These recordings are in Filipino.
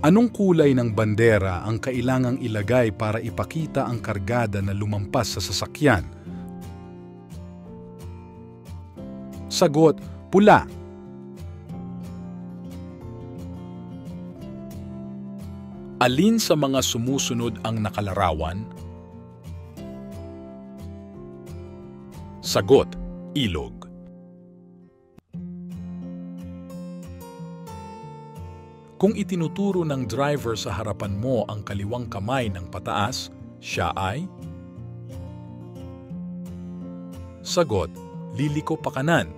Anong kulay ng bandera ang kailangang ilagay para ipakita ang kargada na lumampas sa sasakyan? Sagot, pula. Alin sa mga sumusunod ang nakalarawan? Sagot, ilog. Kung itinuturo ng driver sa harapan mo ang kaliwang kamay ng pataas, siya ay? Sagot, liliko pakanan.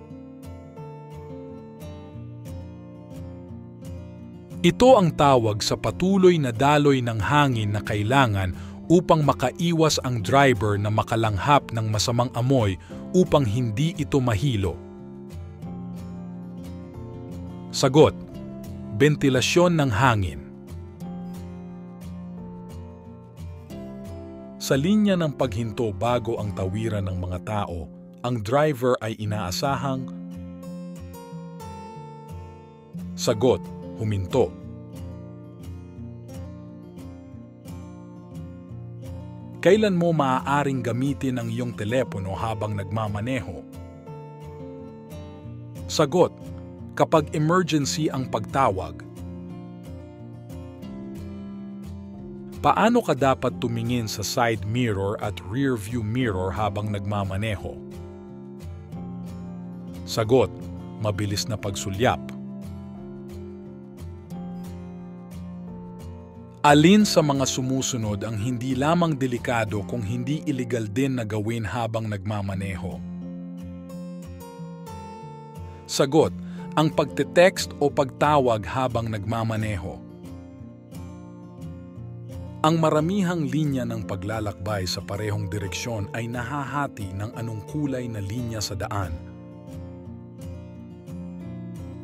Ito ang tawag sa patuloy na daloy ng hangin na kailangan upang makaiwas ang driver na makalanghap ng masamang amoy upang hindi ito mahilo. Sagot, bentilasyon ng hangin. Sa linya ng paghinto bago ang tawiran ng mga tao, ang driver ay inaasahang sagot, huminto. Kailan mo maaaring gamitin ang iyong telepono habang nagmamaneho? Sagot, kapag emergency ang pagtawag. Paano ka dapat tumingin sa side mirror at rear view mirror habang nagmamaneho? Sagot, mabilis na pagsulyap. Alin sa mga sumusunod ang hindi lamang delikado kung hindi iligal din na gawin habang nagmamaneho? Sagot, ang pagte-text o pagtawag habang nagmamaneho. Ang maramihang linya ng paglalakbay sa parehong direksyon ay nahahati ng anong kulay na linya sa daan?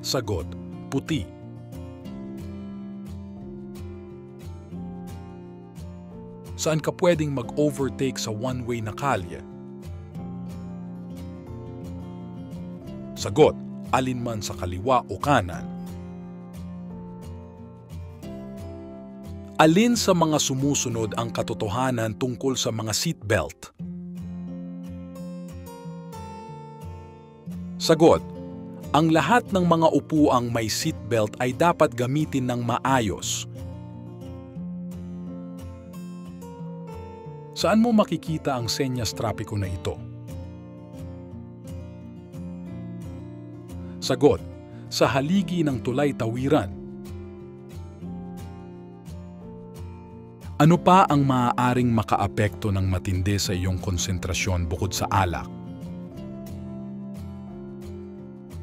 Sagot, puti. Saan ka pwedeng mag-overtake sa one-way na kalye? Sagot, alinman sa kaliwa o kanan. Alin sa mga sumusunod ang katotohanan tungkol sa mga seatbelt? Sagot, ang lahat ng mga upuang may seatbelt ay dapat gamitin ng maayos. Saan mo makikita ang senyas trapiko na ito? Sagot, sa haligi ng tulay tawiran. Ano pa ang maaaring makaapekto ng matindi sa iyong konsentrasyon bukod sa alak?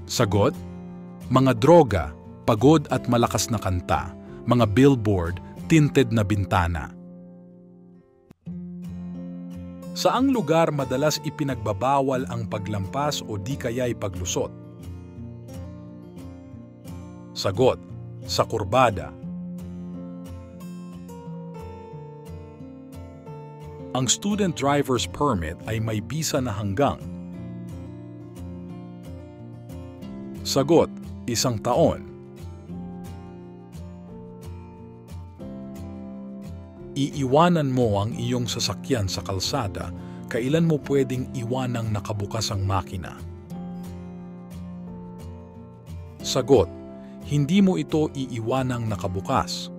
Sagot, mga droga, pagod at malakas na kanta, mga billboard, tinted na bintana. Saang lugar madalas ipinagbabawal ang paglampas o di kaya'y paglusot? Sagot, sa kurbada. Ang student driver's permit ay may bisa na hanggang. Sagot, 1 taon. Iiwanan mo ang iyong sasakyan sa kalsada, kailan mo pwedeng iwanang nakabukas ang makina? Sagot, hindi mo ito iiwanang nakabukas.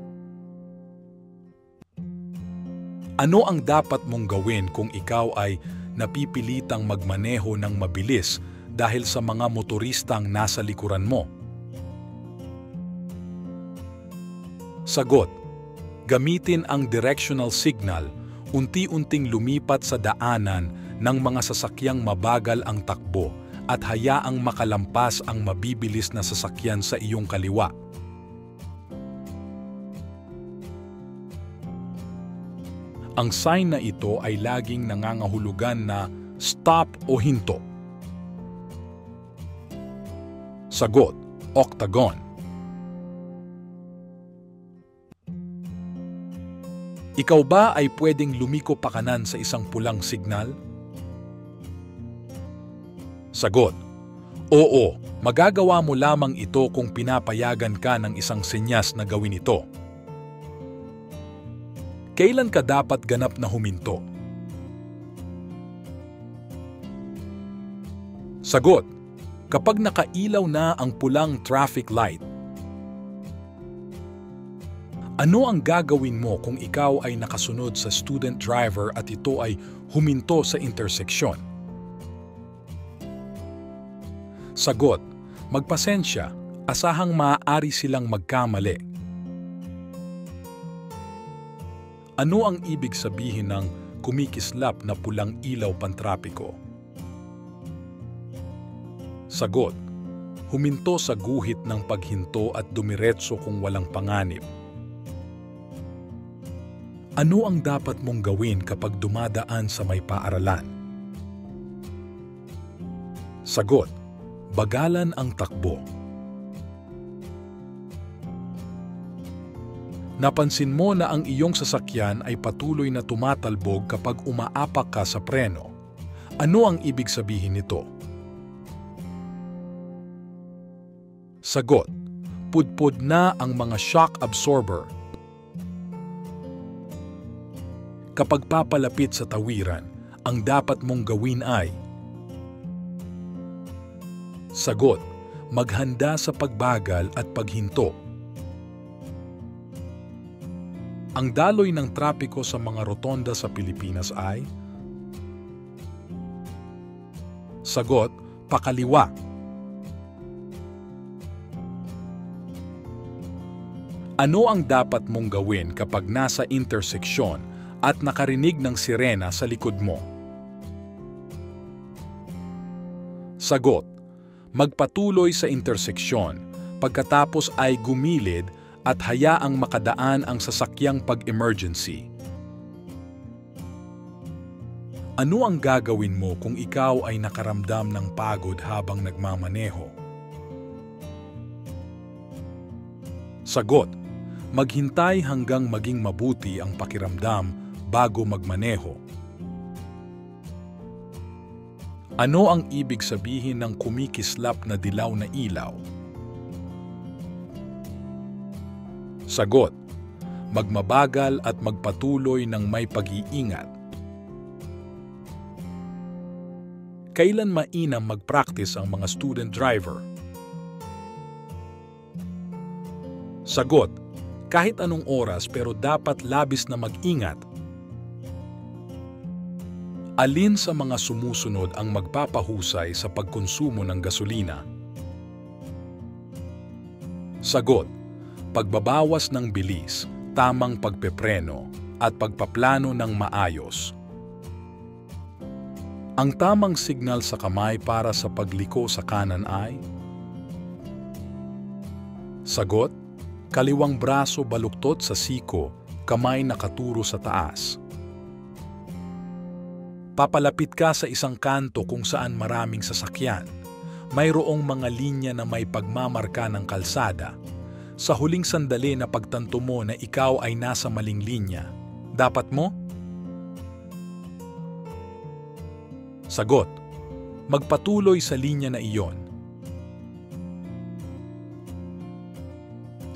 Ano ang dapat mong gawin kung ikaw ay napipilitang magmaneho ng mabilis dahil sa mga motoristang nasa likuran mo? Sagot, gamitin ang directional signal, unti-unting lumipat sa daanan ng mga sasakyang mabagal ang takbo at hayaang makalampas ang mabibilis na sasakyan sa iyong kaliwa. Ang sign na ito ay laging nangangahulugan na stop o hinto. Sagot, octagon. Ikaw ba ay pwedeng lumiko pakanan sa isang pulang signal? Sagot, oo, magagawa mo lamang ito kung pinapayagan ka ng isang senyas na gawin ito. Kailan ka dapat ganap na huminto? Sagot: kapag nakailaw na ang pulang traffic light. Ano ang gagawin mo kung ikaw ay nakasunod sa student driver at ito ay huminto sa interseksyon? Sagot: magpasensya, asahang maaari silang magkamali. Ano ang ibig sabihin ng kumikislap na pulang ilaw pantrapiko? Sagot: huminto sa guhit ng paghinto at dumiretso kung walang panganib. Ano ang dapat mong gawin kapag dumadaan sa may paaralan? Sagot: bagalan ang takbo. Napansin mo na ang iyong sasakyan ay patuloy na tumatalbog kapag umaapak ka sa preno. Ano ang ibig sabihin nito? Sagot: pudpud na ang mga shock absorber. Kapag papalapit sa tawiran, ang dapat mong gawin ay: sagot: maghanda sa pagbagal at paghinto. Ang daloy ng trapiko sa mga rotonda sa Pilipinas ay? Sagot: pakaliwa. Ano ang dapat mong gawin kapag nasa interseksyon at nakarinig ng sirena sa likod mo? Sagot: magpatuloy sa interseksyon, pagkatapos ay gumilid at hayaang makadaan ang sasakyang pag-emergency. Ano ang gagawin mo kung ikaw ay nakaramdam ng pagod habang nagmamaneho? Sagot: maghintay hanggang maging mabuti ang pakiramdam bago magmaneho. Ano ang ibig sabihin ng kumikislap na dilaw na ilaw? Sagot: magmabagal at magpatuloy ng may pag-iingat. Kailan mainam mag-practice ang mga student driver? Sagot: kahit anong oras pero dapat labis na mag-ingat. Alin sa mga sumusunod ang magpapahusay sa pagkonsumo ng gasolina? Sagot: pagbabawas ng bilis, tamang pagpepreno, at pagpaplano ng maayos. Ang tamang signal sa kamay para sa pagliko sa kanan ay? Sagot: kaliwang braso baluktot sa siko, kamay nakaturo sa taas. Papalapit ka sa isang kanto kung saan maraming sasakyan. Mayroong mga linya na may pagmamarka ng kalsada. Sa huling sandali na pagtanto mo na ikaw ay nasa maling linya, dapat mo? Sagot: magpatuloy sa linya na iyon.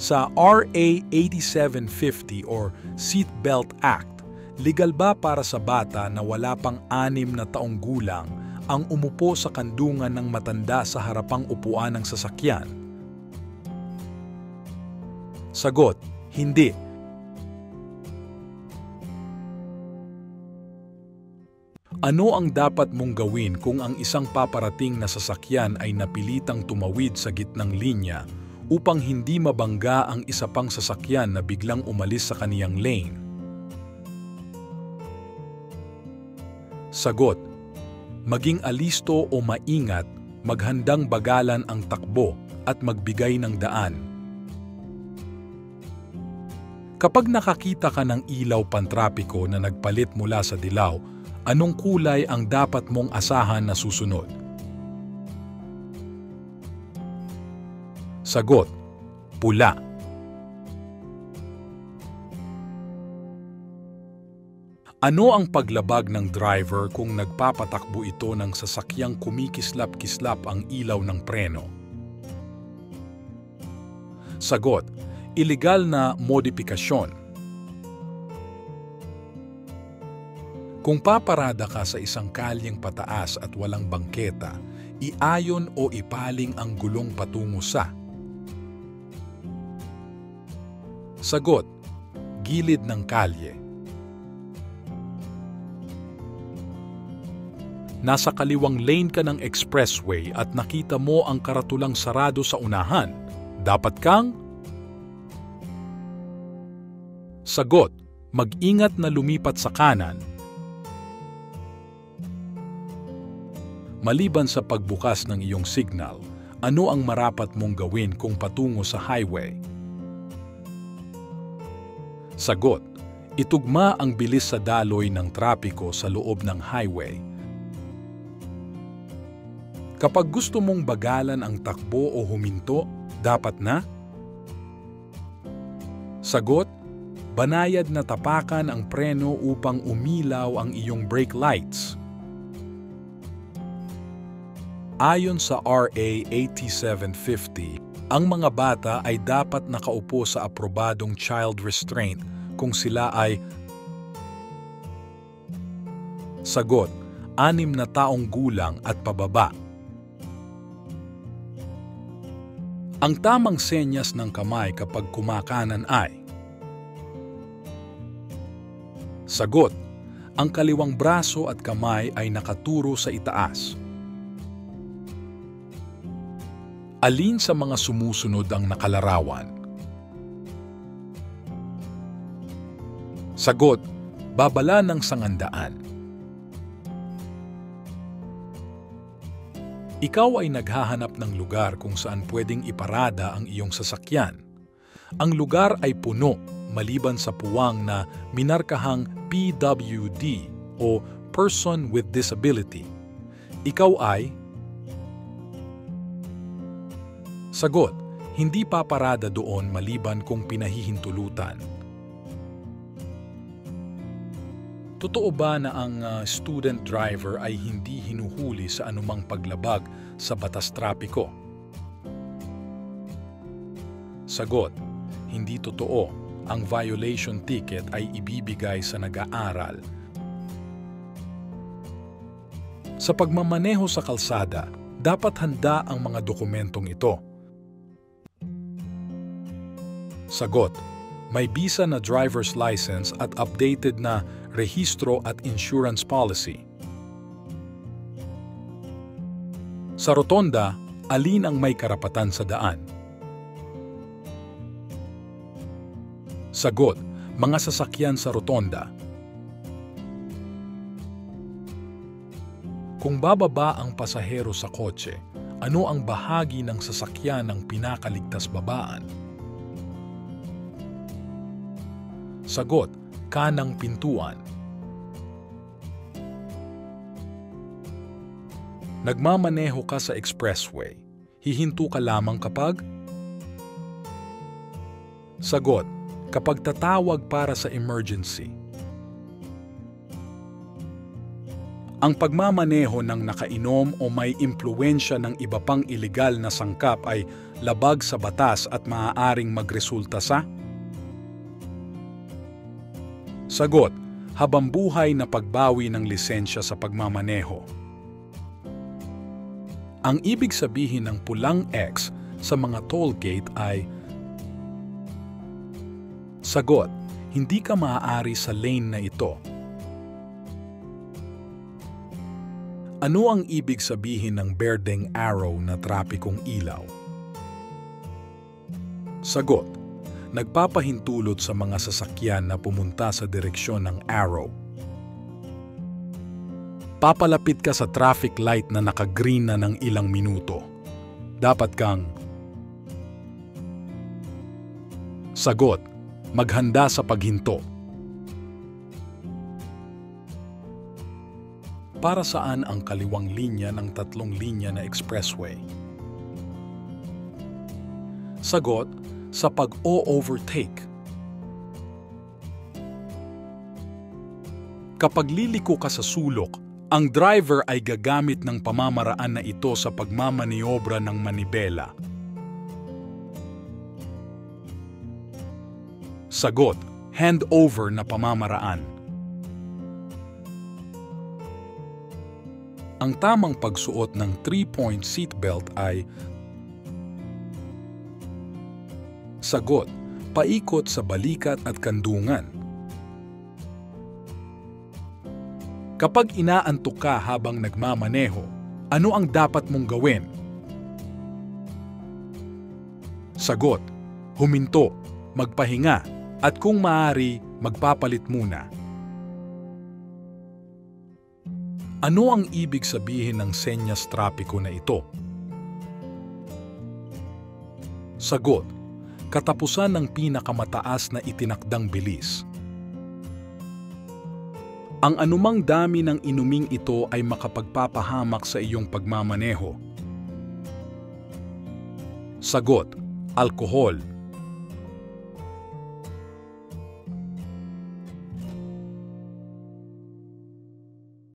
Sa RA 8750 or Seatbelt Act, legal ba para sa bata na wala pang 6 na taong gulang ang umupo sa kandungan ng matanda sa harapang upuan ng sasakyan? Sagot: hindi. Ano ang dapat mong gawin kung ang isang paparating na sasakyan ay napilitang tumawid sa gitnang linya upang hindi mabangga ang isa pang sasakyan na biglang umalis sa kaniyang lane? Sagot: maging alisto o maingat, maghandang bagalan ang takbo at magbigay ng daan. Kapag nakakita ka ng ilaw pantrapiko na nagpalit mula sa dilaw, anong kulay ang dapat mong asahan na susunod? Sagot: pula. Ano ang paglabag ng driver kung nagpapatakbo ito ng sasakyang kumikislap-kislap ang ilaw ng preno? Sagot: iligal na modifikasyon. Kung paparada ka sa isang kalyeng pataas at walang bangketa, iayon o ipaling ang gulong patungo sa. Sagot: gilid ng kalye. Nasa kaliwang lane ka ng expressway at nakita mo ang karatulang sarado sa unahan. Dapat kang... Sagot: mag-ingat na lumipat sa kanan. Maliban sa pagbukas ng iyong signal, ano ang marapat mong gawin kung patungo sa highway? Sagot: itugma ang bilis sa daloy ng trapiko sa loob ng highway. Kapag gusto mong bagalan ang takbo o huminto, dapat na? Sagot: banayad na tapakan ang preno upang umilaw ang iyong brake lights. Ayon sa RA 8750, ang mga bata ay dapat nakaupo sa aprobadong child restraint kung sila ay... Sagot: 6 na taong gulang at pababa. Ang tamang senyas ng kamay kapag kumakanan ay... Sagot: ang kaliwang braso at kamay ay nakaturo sa itaas. Alin sa mga sumusunod ang nakalarawan? Sagot: babala ng sangandaan. Ikaw ay naghahanap ng lugar kung saan pwedeng iparada ang iyong sasakyan. Ang lugar ay puno maliban sa puwang na minarkahang PWD o Person with Disability. Ikaw ay... Sagot: hindi paparada doon maliban kung pinahihintulutan. Totoo ba na ang student driver ay hindi hinuhuli sa anumang paglabag sa batas trapiko? Sagot: hindi totoo. Ang violation ticket ay ibibigay sa nag-aaral. Sa pagmamaneho sa kalsada, dapat handa ang mga dokumentong ito. Sagot: may bisa na driver's license at updated na rehistro at insurance policy. Sa rotonda, alin ang may karapatan sa daan? Sagot: mga sasakyan sa rotonda. Kung bababa ang pasahero sa kotse, ano ang bahagi ng sasakyan ng pinakaligtas babaan? Sagot: kanang pintuan. Nagmamaneho ka sa expressway. Hihinto ka lamang kapag... Sagot: kapag tatawag para sa emergency. Ang pagmamaneho ng nakainom o may impluwensya ng iba pang ilegal na sangkap ay labag sa batas at maaaring magresulta sa... Sagot: habambuhay na pagbawi ng lisensya sa pagmamaneho. Ang ibig sabihin ng pulang X sa mga toll gate ay... Sagot: hindi ka maaari sa lane na ito. Ano ang ibig sabihin ng berdeng arrow na trapikong ilaw? Sagot: nagpapahintulot sa mga sasakyan na pumunta sa direksyon ng arrow. Papalapit ka sa traffic light na naka-green na ng ilang minuto. Dapat kang... Sagot: maghanda sa paghinto. Para saan ang kaliwang linya ng 3 linya na expressway? Sagot: sa pag-o-overtake. Kapag liliko ka sa sulok, ang driver ay gagamit ng pamamaraan na ito sa pagmamaniobra ng manibela. Sagot: handover na pamamaraan. Ang tamang pagsuot ng 3-point seatbelt ay sagot, paikot sa balikat at kandungan. Kapag inaantok ka habang nagmamaneho, ano ang dapat mong gawin? Sagot, huminto, magpahinga, at kung maaari, magpapalit muna. Ano ang ibig sabihin ng senyas trapiko na ito? Sagot, katapusan ng pinakamataas na itinakdang bilis. Ang anumang dami ng inuming ito ay makapagpapahamak sa iyong pagmamaneho. Sagot, alkohol,